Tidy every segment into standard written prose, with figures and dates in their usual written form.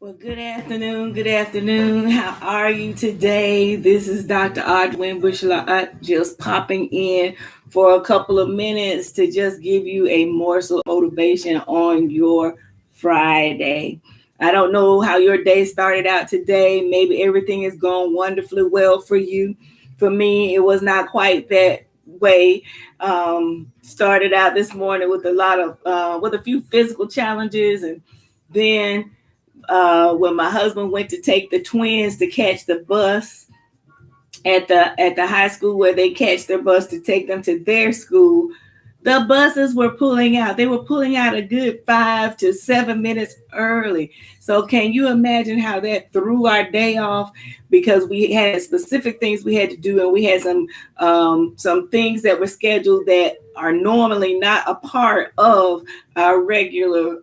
Well, good afternoon. Good afternoon. How are you today? This is Dr. Audrea Winbush, Lott, just popping in for a couple of minutes to just give you a morsel of motivation on your Friday. I don't know how your day started out today. Maybe everything is going wonderfully well for you. For me, it was not quite that way. Started out this morning with with a few physical challenges, and then when my husband went to take the twins to catch the bus at the high school where they catch their bus to take them to their school, the buses were pulling out. They were pulling out a good 5 to 7 minutes early. So can you imagine how that threw our day off? Because we had specific things we had to do, and we had some things that were scheduled that are normally not a part of our regular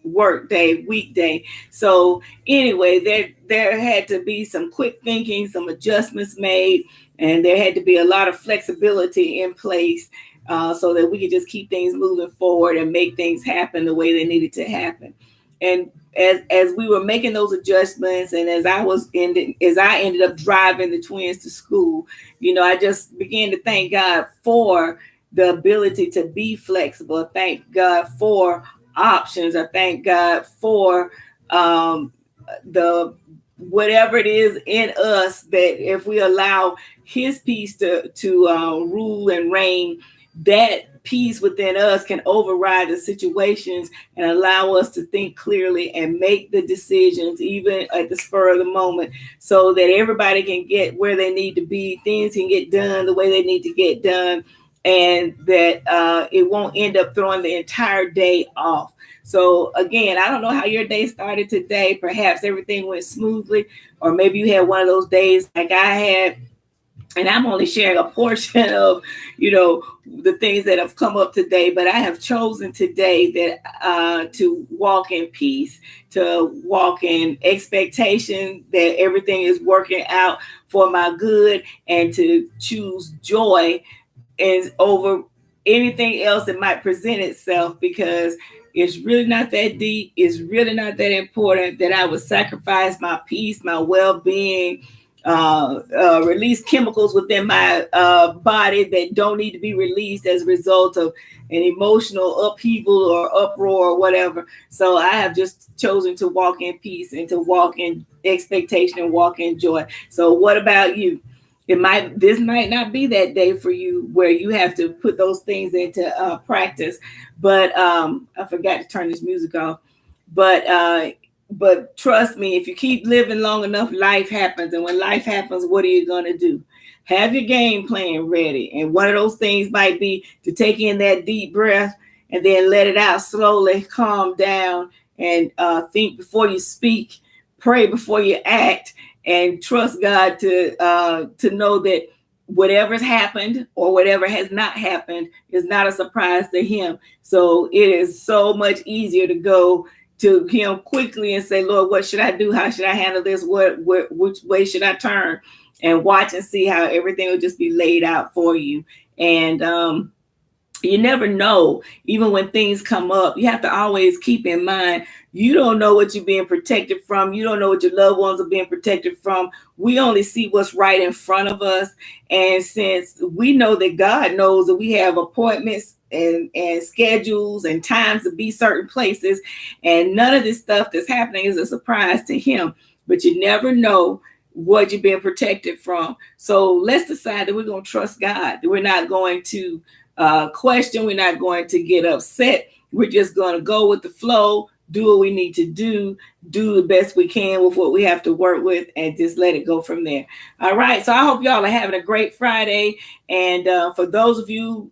work day, weekday. So anyway, there had to be some quick thinking, some adjustments made, and there had to be a lot of flexibility in place so that we could just keep things moving forward and make things happen the way they needed to happen. And as we were making those adjustments, and as I ended up driving the twins to school, I just began to thank God for the ability to be flexible. Thank God for options. I thank God for the whatever it is in us, that if we allow His peace to rule and reign, that peace within us can override the situations and allow us to think clearly and make the decisions even at the spur of the moment, so that everybody can get where they need to be, things can get done the way they need to get done, and that it won't end up throwing the entire day off. So again, I don't know how your day started today. Perhaps everything went smoothly, or maybe you had one of those days like I had. And I'm only sharing a portion of, the things that have come up today. But I have chosen today that to walk in peace, to walk in expectation that everything is working out for my good, and to choose joy and over anything else that might present itself, because it's really not that deep. It's really not that important that I would sacrifice my peace, my well-being, release chemicals within my body that don't need to be released as a result of an emotional upheaval or uproar or whatever. So I have just chosen to walk in peace and to walk in expectation and walk in joy. So what about you? This might not be that day for you where you have to put those things into practice. But I forgot to turn this music off. But trust me, if you keep living long enough, life happens. And when life happens, what are you going to do? Have your game plan ready. And one of those things might be to take in that deep breath and then let it out slowly, calm down, and think before you speak, pray before you act, and trust God to know that whatever's happened or whatever has not happened is not a surprise to Him. So it is so much easier to go to Him quickly and say, Lord, what should I do? How should I handle this? Which way should I turn? And watch and see how everything will just be laid out for you. And you never know, even when things come up, you have to always keep in mind, you don't know what you're being protected from. You don't know what your loved ones are being protected from. We only see what's right in front of us. And since we know that God knows that we have appointments and schedules and times to be certain places, and none of this stuff that's happening is a surprise to Him, but you never know what you're being protected from. So let's decide that we're going to trust God, that we're not going to question. We're not going to get upset. We're just going to go with the flow, do what we need to do the best we can with what we have to work with, and just let it go from there. All right. So I hope y'all are having a great Friday. And for those of you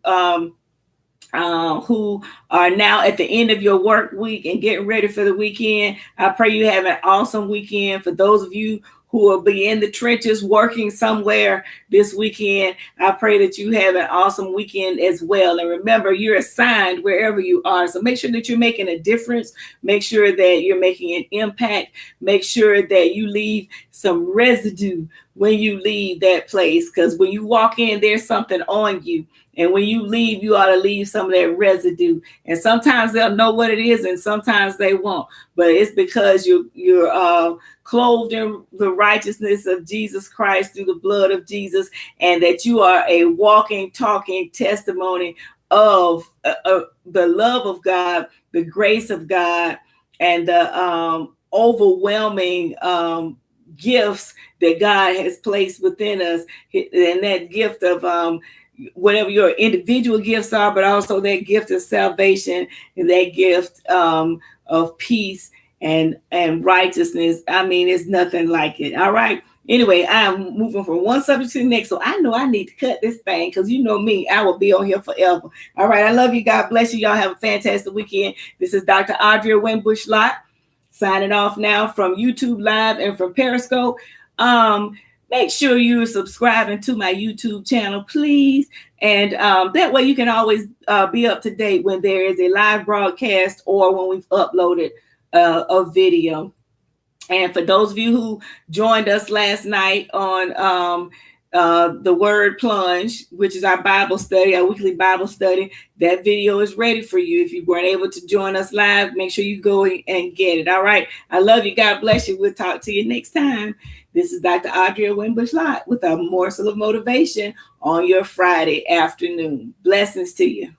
who are now at the end of your work week and getting ready for the weekend, I pray you have an awesome weekend. For those of you who will be in the trenches working somewhere this weekend, I pray that you have an awesome weekend as well. And remember, you're assigned wherever you are. So make sure that you're making a difference. Make sure that you're making an impact. Make sure that you leave some residue when you leave that place, because when you walk in, there's something on you. And when you leave, you ought to leave some of that residue. And sometimes they'll know what it is, and sometimes they won't. But it's because you're clothed in the righteousness of Jesus Christ through the blood of Jesus, and that you are a walking, talking testimony of the love of God, the grace of God, and the overwhelming gifts that God has placed within us, and that gift of whatever your individual gifts are, but also that gift of salvation and that gift of peace and righteousness. I mean, it's nothing like it. All right. Anyway, I'm moving from one subject to the next, so I know I need to cut this thing, because you know me, I will be on here forever. All right. I love you. God bless you. Y'all have a fantastic weekend. This is Dr. Audrea Winbush Lott, signing off now from YouTube Live and from Periscope. Make sure you're subscribing to my YouTube channel, please. And that way you can always be up to date when there is a live broadcast or when we've uploaded a video. And for those of you who joined us last night on the Word Plunge, which is our Bible study, our weekly Bible study, that video is ready for you. If you weren't able to join us live, make sure you go and get it. All right. I love you. God bless you. We'll talk to you next time. This is Dr. Audrea Winbush Lott with a morsel of motivation on your Friday afternoon. Blessings to you.